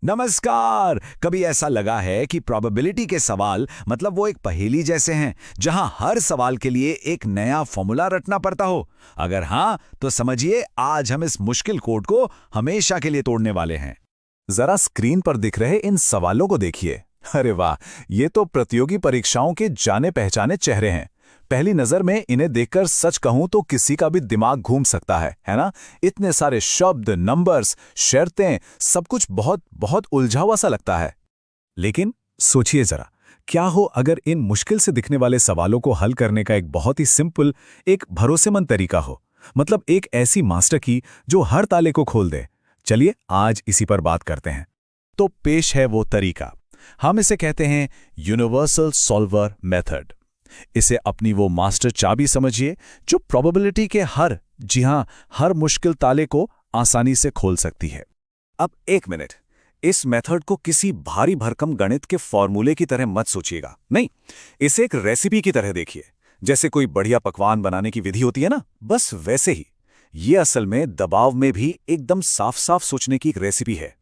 नमस्कार। कभी ऐसा लगा है कि प्रोबेबिलिटी के सवाल मतलब वो एक पहेली जैसे हैं जहां हर सवाल के लिए एक नया फॉर्मूला रटना पड़ता हो? अगर हाँ, तो समझिए आज हम इस मुश्किल कोड को हमेशा के लिए तोड़ने वाले हैं। जरा स्क्रीन पर दिख रहे इन सवालों को देखिए। अरे वाह, ये तो प्रतियोगी परीक्षाओं के जाने पहचाने चेहरे हैं। पहली नजर में इन्हें देखकर सच कहूं तो किसी का भी दिमाग घूम सकता है ना? इतने सारे शब्द, नंबर्स, शर्तें, सब कुछ बहुत बहुत उलझा हुआ सा लगता है। लेकिन सोचिए जरा, क्या हो अगर इन मुश्किल से दिखने वाले सवालों को हल करने का एक बहुत ही सिंपल, एक भरोसेमंद तरीका हो। मतलब एक ऐसी मास्टर की जो हर ताले को खोल दे। चलिए आज इसी पर बात करते हैं। तो पेश है वो तरीका। हम इसे कहते हैं यूनिवर्सल सॉल्वर मेथड। इसे अपनी वो मास्टर चाबी समझिए जो प्रोबेबिलिटी के हर मुश्किल ताले को आसानी से खोल सकती है। अब एक मिनट, इस मेथड को किसी भारी भरकम गणित के फॉर्मूले की तरह मत सोचिएगा। नहीं, इसे एक रेसिपी की तरह देखिए। जैसे कोई बढ़िया पकवान बनाने की विधि होती है ना, बस वैसे ही ये असल में दबाव में भी एकदम साफ साफ सोचने की एक रेसिपी है।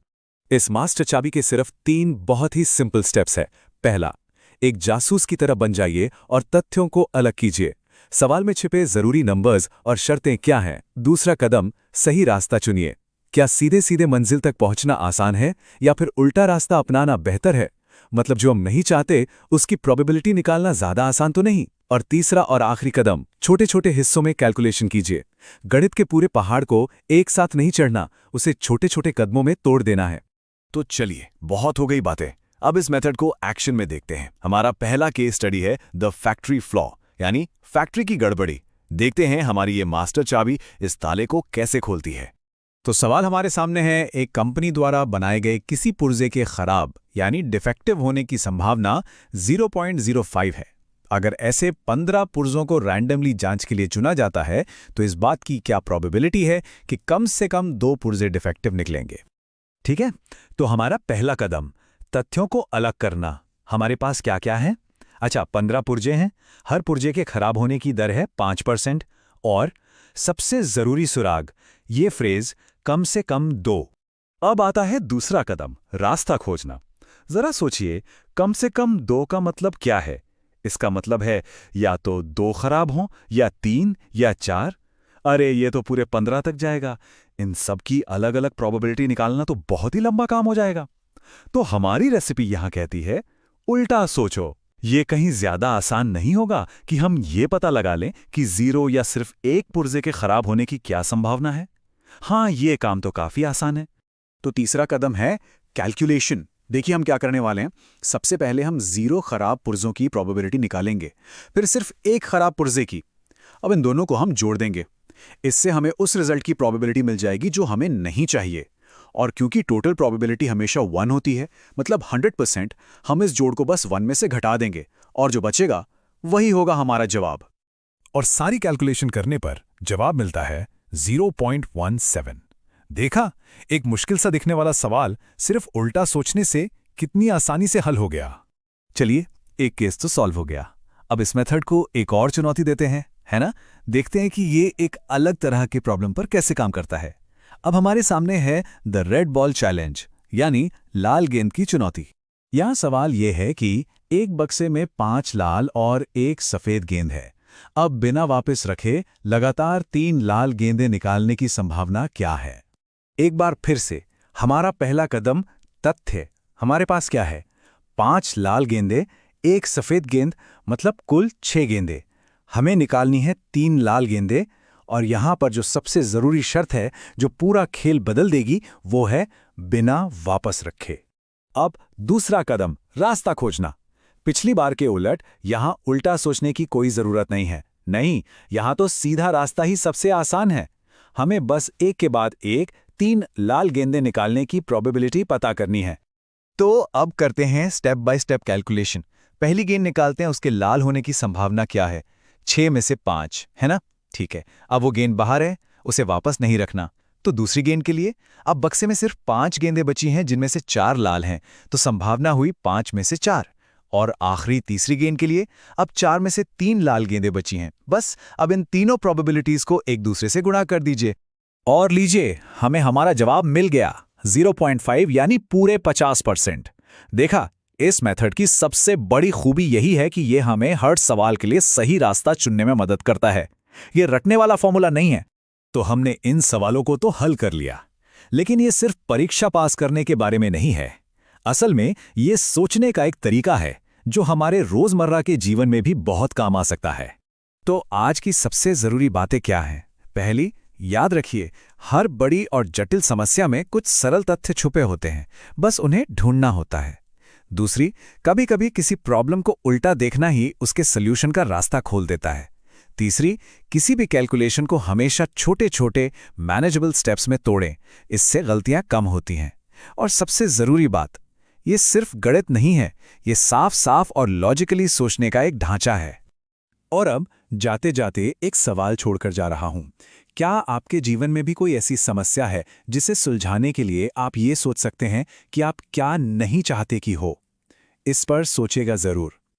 इस मास्टर चाबी के सिर्फ 3 बहुत ही सिंपल स्टेप्स हैं। पहला, एक जासूस की तरह बन जाइए और तथ्यों को अलग कीजिए। सवाल में छिपे जरूरी नंबर्स और शर्तें क्या हैं। दूसरा कदम, सही रास्ता चुनिए। क्या सीधे सीधे मंजिल तक पहुंचना आसान है या फिर उल्टा रास्ता अपनाना बेहतर है? मतलब जो हम नहीं चाहते उसकी प्रोबेबिलिटी निकालना ज्यादा आसान तो नहीं। और तीसरा और आखिरी कदम, छोटे छोटे हिस्सों में कैलकुलेशन कीजिए। गणित के पूरे पहाड़ को एक साथ नहीं चढ़ना, उसे छोटे छोटे कदमों में तोड़ देना है। तो चलिए, बहुत हो गई बातें, अब इस मेथड को एक्शन में देखते हैं। हमारा पहला केस स्टडी है द फैक्ट्री फ्लॉ, यानी फैक्ट्री की गड़बड़ी। देखते हैं हमारी ये मास्टर चाबी इस ताले को कैसे खोलती है। तो सवाल हमारे सामने है, एक कंपनी द्वारा बनाए गए किसी पुर्जे के खराब यानी डिफेक्टिव होने की संभावना 0.05 है। अगर ऐसे 15 पुर्जों को रैंडमली जांच के लिए चुना जाता है तो इस बात की क्या प्रोबेबिलिटी है कि कम से कम 2 पुर्जे डिफेक्टिव निकलेंगे? ठीक है, तो हमारा पहला कदम, तथ्यों को अलग करना। हमारे पास क्या क्या है? अच्छा, 15 पुर्जे हैं, हर पुर्जे के खराब होने की दर है 5%। और सबसे जरूरी सुराग, ये फ्रेज कम से कम 2। अब आता है दूसरा कदम, रास्ता खोजना। जरा सोचिए, कम से कम 2 का मतलब क्या है? इसका मतलब है या तो 2 खराब हों, या 3 या 4। अरे ये तो पूरे 15 तक जाएगा। इन सब की अलग अलग प्रोबेबिलिटी निकालना तो बहुत ही लंबा काम हो जाएगा। तो हमारी रेसिपी यहां कहती है, उल्टा सोचो। ये कहीं ज्यादा आसान नहीं होगा कि हम ये पता लगा लें कि 0 या सिर्फ एक पुर्जे के खराब होने की क्या संभावना है। हाँ, ये काम तो काफी आसान है। तो तीसरा कदम है कैलकुलेशन। देखिए हम क्या करने वाले हैं। सबसे पहले हम 0 खराब पुर्जों की प्रोबेबिलिटी निकालेंगे, फिर सिर्फ एक खराब पुर्जे की। अब इन दोनों को हम जोड़ देंगे। इससे हमें उस रिजल्ट की प्रोबेबिलिटी मिल जाएगी जो हमें नहीं चाहिए। और क्योंकि टोटल प्रोबेबिलिटी हमेशा 1 होती है, मतलब 100%, हम इस जोड़ को बस 1 में से घटा देंगे और जो बचेगा वही होगा हमारा जवाब। और सारी कैलकुलेशन करने पर जवाब मिलता है 0.17। देखा, एक मुश्किल सा दिखने वाला सवाल सिर्फ उल्टा सोचने से कितनी आसानी से हल हो गया। चलिए, एक केस तो सॉल्व हो गया। अब इस मेथड को एक और चुनौती देते हैं, है ना? देखते हैं कि ये एक अलग तरह के प्रॉब्लम पर कैसे काम करता है। अब हमारे सामने है द रेड बॉल चैलेंज, यानी लाल गेंद की चुनौती। यहां सवाल यह है कि एक बक्से में 5 लाल और 1 सफेद गेंद है। अब बिना वापस रखे लगातार 3 लाल गेंदें निकालने की संभावना क्या है? एक बार फिर से, हमारा पहला कदम तथ्य। हमारे पास क्या है? 5 लाल गेंदें, 1 सफेद गेंद, मतलब कुल 6 गेंदें। हमें निकालनी है 3 लाल गेंदें। और यहां पर जो सबसे जरूरी शर्त है, जो पूरा खेल बदल देगी, वो है बिना वापस रखे। अब दूसरा कदम, रास्ता खोजना। पिछली बार के उलट यहां उल्टा सोचने की कोई जरूरत नहीं है। नहीं, यहां तो सीधा रास्ता ही सबसे आसान है। हमें बस एक के बाद एक 3 लाल गेंदें निकालने की प्रोबेबिलिटी पता करनी है। तो अब करते हैं स्टेप बाय स्टेप कैलकुलेशन। पहली गेंद निकालते हैं, उसके लाल होने की संभावना क्या है? 6 में से 5, है ना? ठीक है, अब वो गेंद बाहर है, उसे वापस नहीं रखना। तो दूसरी गेंद के लिए, अब बक्से में सिर्फ 5 गेंदें बची हैं जिनमें से 4 लाल हैं, तो संभावना हुई 5 में से 4। और आखिरी तीसरी गेंद के लिए, अब 4 में से 3 लाल गेंदें बची हैं। बस अब इन तीनों प्रोबेबिलिटीज को एक दूसरे से गुणा कर दीजिए और लीजिए, हमें हमारा जवाब मिल गया। 0.5 यानी पूरे 50%। देखा, इस मेथड की सबसे बड़ी खूबी यही है कि ये हमें हर सवाल के लिए सही रास्ता चुनने में मदद करता है। ये रटने वाला फॉर्मूला नहीं है। तो हमने इन सवालों को तो हल कर लिया, लेकिन ये सिर्फ परीक्षा पास करने के बारे में नहीं है। असल में ये सोचने का एक तरीका है जो हमारे रोजमर्रा के जीवन में भी बहुत काम आ सकता है। तो आज की सबसे जरूरी बातें क्या हैं? पहली, याद रखिए, हर बड़ी और जटिल समस्या में कुछ सरल तथ्य छुपे होते हैं, बस उन्हें ढूंढना होता है। दूसरी, कभी कभी किसी प्रॉब्लम को उल्टा देखना ही उसके सॉल्यूशन का रास्ता खोल देता है। तीसरी, किसी भी कैलकुलेशन को हमेशा छोटे छोटे मैनेजेबल स्टेप्स में तोड़ें, इससे गलतियां कम होती हैं। और सबसे जरूरी बात, ये सिर्फ गणित नहीं है, ये साफ साफ और लॉजिकली सोचने का एक ढांचा है। और अब जाते जाते एक सवाल छोड़कर जा रहा हूं। क्या आपके जीवन में भी कोई ऐसी समस्या है जिसे सुलझाने के लिए आप ये सोच सकते हैं कि आप क्या नहीं चाहते कि हो? इस पर सोचेगा जरूर।